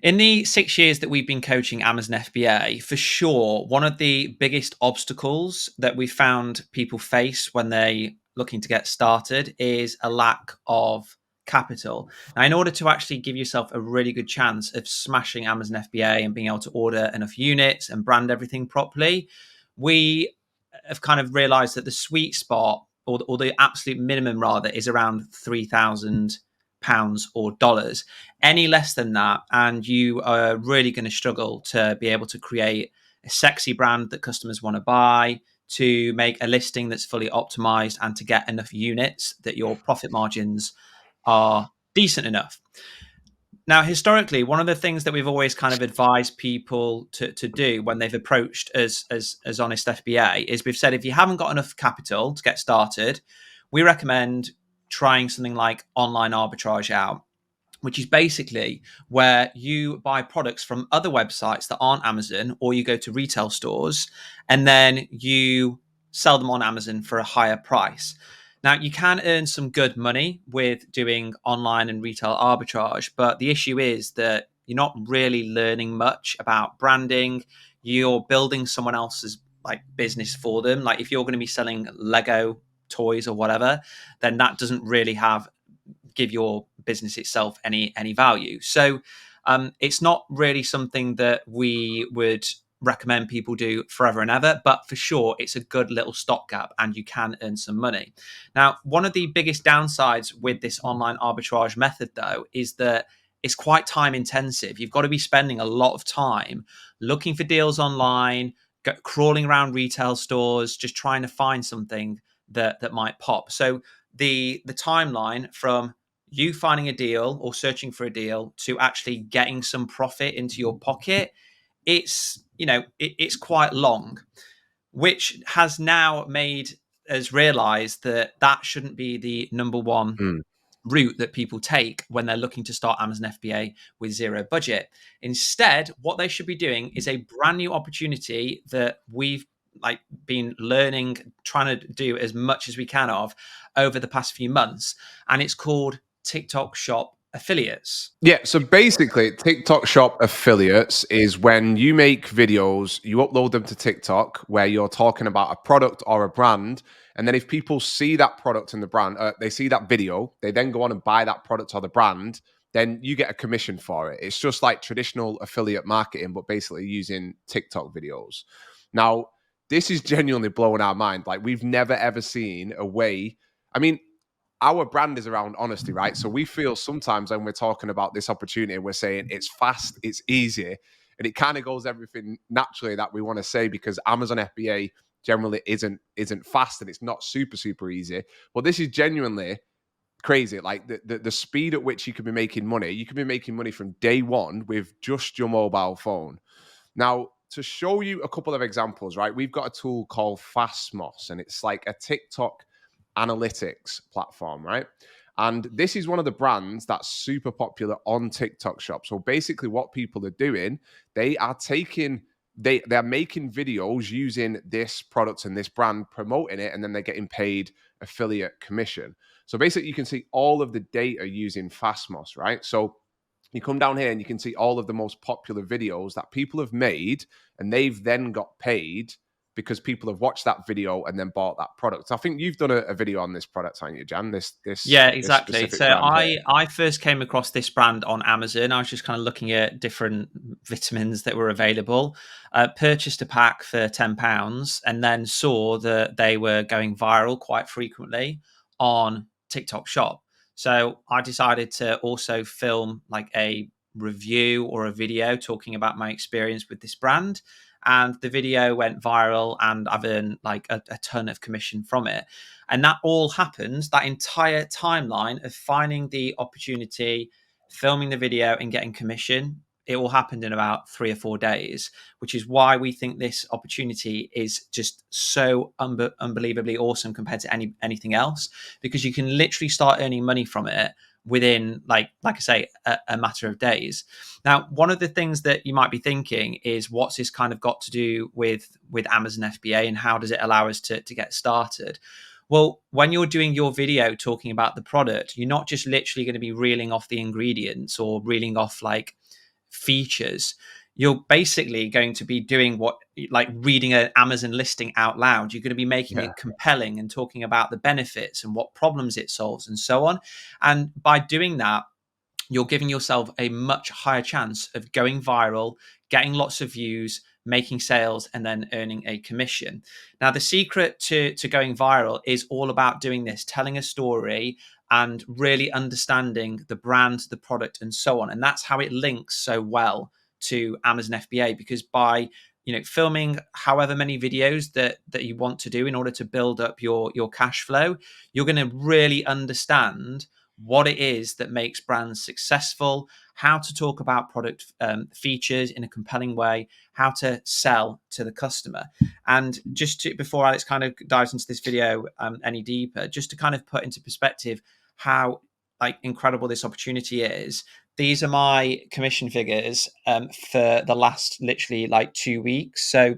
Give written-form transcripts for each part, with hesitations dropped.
In the 6 years that we've been coaching Amazon FBA, for sure, one of the biggest obstacles that we found people face when they looking to get started is a lack of capital. Now, in order to actually give yourself a really good chance of smashing Amazon FBA and being able to order enough units and brand everything properly, we have kind of realized that the sweet spot or the absolute minimum rather is around £3,000 or dollars. Any less than that, and you are really going to struggle to be able to create a sexy brand that customers want to buy, to make a listing that's fully optimized, and to get enough units that your profit margins are decent enough. Now, historically, one of the things that we've always kind of advised people to do when they've approached as Honest FBA is we've said if you haven't got enough capital to get started, we recommend trying something like online arbitrage out, which is basically where you buy products from other websites that aren't Amazon, or you go to retail stores and then you sell them on Amazon for a higher price. Now, you can earn some good money with doing online and retail arbitrage, but the issue is that you're not really learning much about branding. You're building someone else's like business for them. Like if you're going to be selling Lego toys or whatever, then that doesn't really give your business itself any value. So it's not really something that we would recommend people do forever and ever, but for sure it's a good little stopgap and you can earn some money. Now, one of the biggest downsides with this online arbitrage method though is that it's quite time intensive. You've got to be spending a lot of time looking for deals online, crawling around retail stores, just trying to find something that might pop. So the timeline from you finding a deal or searching for a deal to actually getting some profit into your pocket, it's quite long, which has now made us realize that that shouldn't be the number one route that people take when they're looking to start Amazon FBA with zero budget. Instead, what they should be doing is a brand new opportunity that we've been learning, trying to do as much as we can of over the past few months, and it's called TikTok Shop Affiliates. Yeah, so basically, TikTok Shop Affiliates is when you make videos, you upload them to TikTok where you're talking about a product or a brand. And then if people see that product and the brand, they see that video, they then go on and buy that product or the brand, then you get a commission for it. It's just like traditional affiliate marketing, but basically using TikTok videos. Now, this is genuinely blowing our mind. Like, we've never, ever seen a way. I mean, our brand is around honesty, right? So we feel sometimes when we're talking about this opportunity, we're saying it's fast, it's easy, and it kind of goes everything naturally that we want to say, because Amazon FBA generally isn't fast and it's not super easy. But this is genuinely crazy. Like the speed at which you can be making money, you can be making money from day one with just your mobile phone. Now, to show you a couple of examples, right? We've got a tool called Fastmoss, and it's like a TikTok analytics platform, right? And this is one of the brands that's super popular on TikTok Shop. So basically what people are doing, they are they're making videos using this product and this brand, promoting it, and then they're getting paid affiliate commission. So basically you can see all of the data using Fastmoss, right? So you come down here and you can see all of the most popular videos that people have made, and they've then got paid because people have watched that video and then bought that product. So I think you've done a video on this product, haven't you, Jan? Yeah, exactly. This So I I first came across this brand on Amazon. I was just kind of looking at different vitamins that were available, purchased a pack for £10, and then saw that they were going viral quite frequently on TikTok Shop. So I decided to also film like a review or a video talking about my experience with this brand. And the video went viral and I've earned like a ton of commission from it. And that all happened, that entire timeline of finding the opportunity, filming the video and getting commission, it all happened in about 3 or 4 days, which is why we think this opportunity is just so unbelievably awesome compared to anything else, because you can literally start earning money from it within like I say, a matter of days. Now, one of the things that you might be thinking is, what's this kind of got to do with Amazon FBA, and how does it allow us to get started? Well, when you're doing your video talking about the product, you're not just literally going to be reeling off the ingredients or reeling off like features, you're basically going to be doing what, like reading an Amazon listing out loud. You're going to be making Yeah. it compelling and talking about the benefits and what problems it solves and so on. And by doing that, you're giving yourself a much higher chance of going viral, getting lots of views, making sales, and then earning a commission. Now, the secret to going viral is all about doing this, telling a story and really understanding the brand, the product, and so on. And that's how it links so well to Amazon FBA, because by filming however many videos that you want to do in order to build up your cash flow, you're going to really understand what it is that makes brands successful, how to talk about product features in a compelling way, how to sell to the customer. And before Alex kind of dives into this video any deeper, just to kind of put into perspective how like incredible this opportunity is. These are my commission figures for the last literally like 2 weeks. So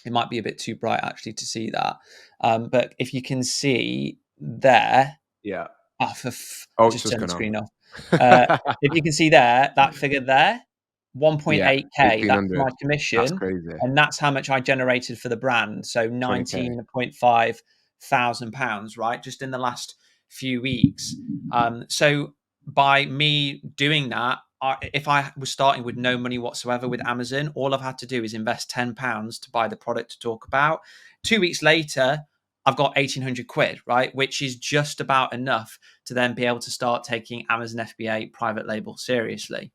it might be a bit too bright actually to see that. But if you can see there, Yeah. I Oh, it's just just turned the gone screen off. on. If you can see there, that figure there, Yeah, 1.8K, that's my 1,800. That's commission. crazy. And that's how much I generated for the brand. So 20K. 19.5 thousand pounds, right? Just in the last few weeks. So by me doing that, if I was starting with no money whatsoever with Amazon, all I've had to do is invest £10 to buy the product to talk about. 2 weeks later, I've got 1,800 quid, right? Which is just about enough to then be able to start taking Amazon FBA private label seriously.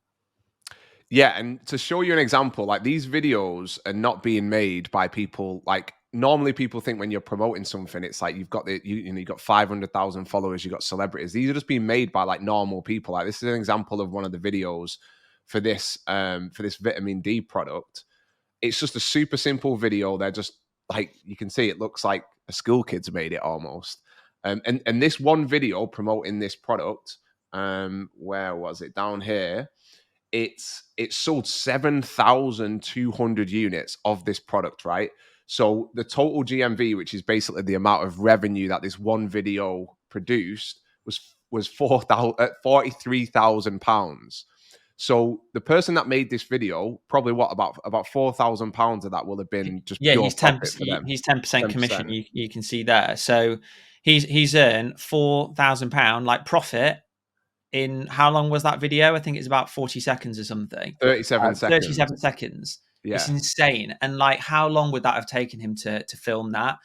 Yeah, and to show you an example, like these videos are not being made by people like normally people think when you're promoting something, it's like you've got you've got 500,000 followers, you've got celebrities. These are just being made by like normal people. Like this is an example of one of the videos for this vitamin D product. It's just a super simple video. They're just like you can see it looks like a school kid's made it almost. And this one video promoting this product, where was it? Down here, it sold 7,200 units of this product, right? So the total GMV, which is basically the amount of revenue that this one video produced, was £43,000. So the person that made this video, probably what about £4,000 of that will have been just Yeah, pure profit for them. he's 10% commission. 10%. You can see there. So he's earned £4,000 like profit in how long was that video? I think it's about 40 seconds or something. 37 seconds. 37 seconds. It's Yeah. insane. And like, how long would that have taken him to film that?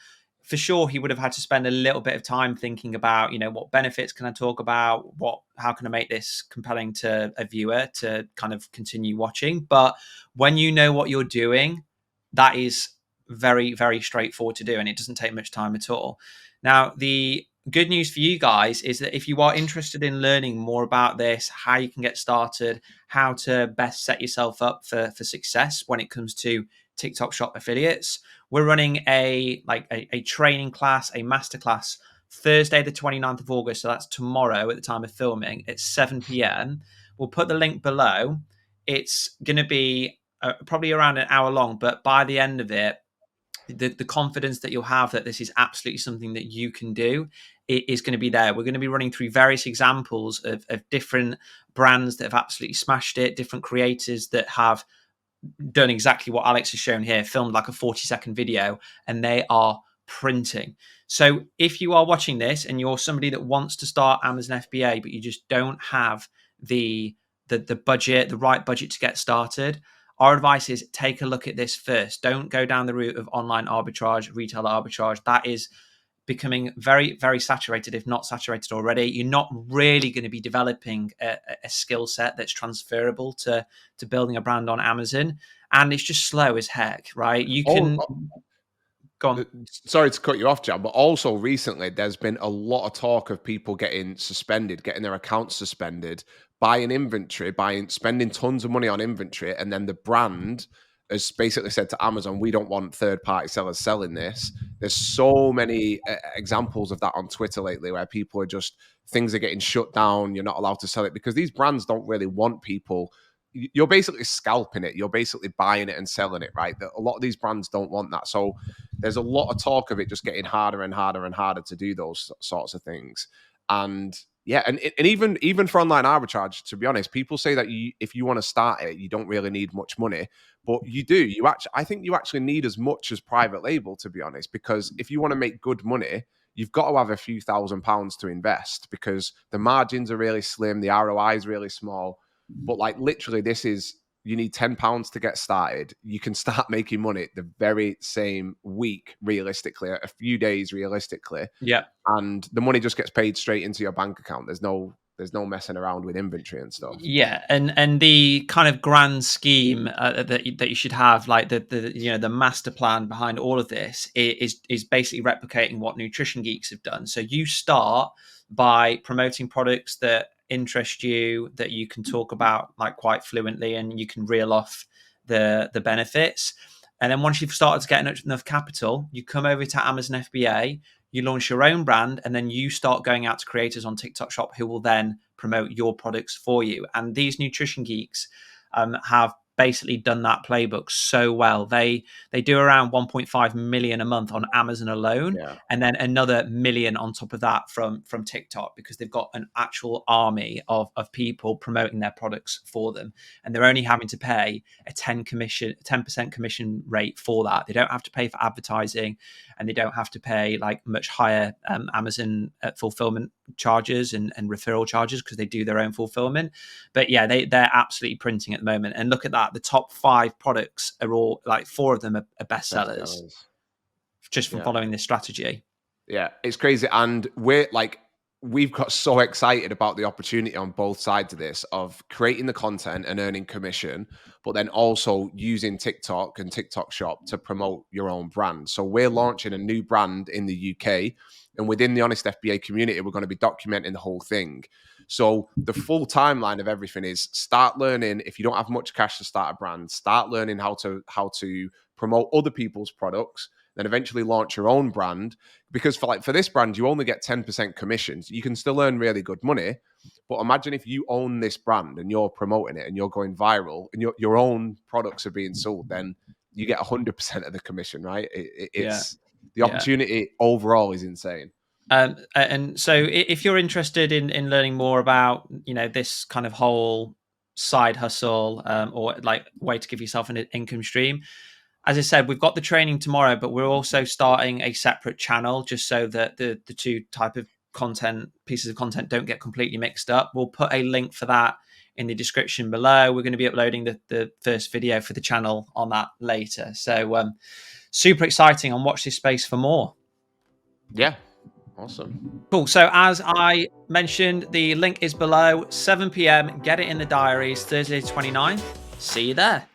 For sure, he would have had to spend a little bit of time thinking about, what benefits can I talk about? How can I make this compelling to a viewer to kind of continue watching? But when you know what you're doing, that is very, very straightforward to do. And it doesn't take much time at all. Now, the good news for you guys is that if you are interested in learning more about this, how you can get started, how to best set yourself up for success when it comes to TikTok Shop affiliates, we're running a training class, a masterclass Thursday, the 29th of August. So that's tomorrow at the time of filming at 7 p.m. We'll put the link below. It's going to be probably around an hour long, but by the end of it, the confidence that you'll have that this is absolutely something that you can do is going to be there. We're going to be running through various examples of different brands that have absolutely smashed it, different creators that have done exactly what Alex has shown here, filmed like a 40-second video, and they are printing. So if you are watching this and you're somebody that wants to start Amazon FBA, but you just don't have the budget, the right budget to get started, our advice is take a look at this first. Don't go down the route of online arbitrage, retail arbitrage. That is becoming very, very saturated, if not saturated already. You're not really going to be developing a skill set that's transferable to building a brand on Amazon. And it's just slow as heck, right? You Oh, can go on. sorry to cut you off, Jan, but also recently there's been a lot of talk of people getting suspended, getting their accounts suspended, buying inventory, spending tons of money on inventory, and then the brand has basically said to Amazon, "We don't want third-party sellers selling this." There's so many examples of that on Twitter lately, where people are just things are getting shut down. You're not allowed to sell it because these brands don't really want people. You're basically scalping it. You're basically buying it and selling it, right? A lot of these brands don't want that. So there's a lot of talk of it just getting harder and harder and harder to do those sorts of things. And Yeah, and even for online arbitrage, to be honest, people say that if you want to start it, you don't really need much money, but you do. I think you actually need as much as private label, to be honest, because if you want to make good money, you've got to have a few £1,000s to invest because the margins are really slim, the ROI is really small. But like literally, this is you need £10 to get started. You can start making money the very same week, realistically, a few days, realistically, Yeah. and the money just gets paid straight into your bank account. There's no messing around with inventory and stuff. Yeah, and the kind of grand scheme that you should have, like the master plan behind all of this is basically replicating what Nutrition Geeks have done. So you start by promoting products that interest you, that you can talk about like quite fluently, and you can reel off the benefits. And then once you've started to get enough capital, you come over to Amazon FBA, you launch your own brand, and then you start going out to creators on TikTok Shop who will then promote your products for you. And these Nutrition Geeks have basically done that playbook so well. They do around 1.5 million a month on Amazon alone, Yeah, and then another million on top of that from TikTok, because they've got an actual army of people promoting their products for them, and they're only having to pay a 10% commission rate for that. They don't have to pay for advertising, and they don't have to pay like much higher Amazon fulfillment charges and referral charges because they do their own fulfillment. But yeah, they're absolutely printing at the moment. And look at that, the top 5 products are all like 4 of them are bestsellers bestsellers. just from Yeah. following this strategy. Yeah, it's crazy. And we've got so excited about the opportunity on both sides of this of creating the content and earning commission, but then also using TikTok and TikTok Shop to promote your own brand. So we're launching a new brand in the UK, and within the Honest FBA community, we're going to be documenting the whole thing. So the full timeline of everything is start learning. If you don't have much cash to start a brand, start learning how to promote other people's products, then eventually launch your own brand. Because for this brand, you only get 10% commissions. You can still earn really good money. But imagine if you own this brand and you're promoting it and you're going viral and your own products are being sold, then you get 100% of the commission, right? Yeah. It's the Yeah. opportunity overall is insane. And so if you're interested in learning more about, this kind of whole side hustle, or like way to give yourself an income stream, as I said, we've got the training tomorrow, but we're also starting a separate channel just so that the two type of pieces of content don't get completely mixed up. We'll put a link for that in the description below. We're going to be uploading the first video for the channel on that later. So super exciting, and watch this space for more. Yeah. Awesome. Cool. So as I mentioned, the link is below, 7 p.m. Get it in the diaries, Thursday 29th. See you there.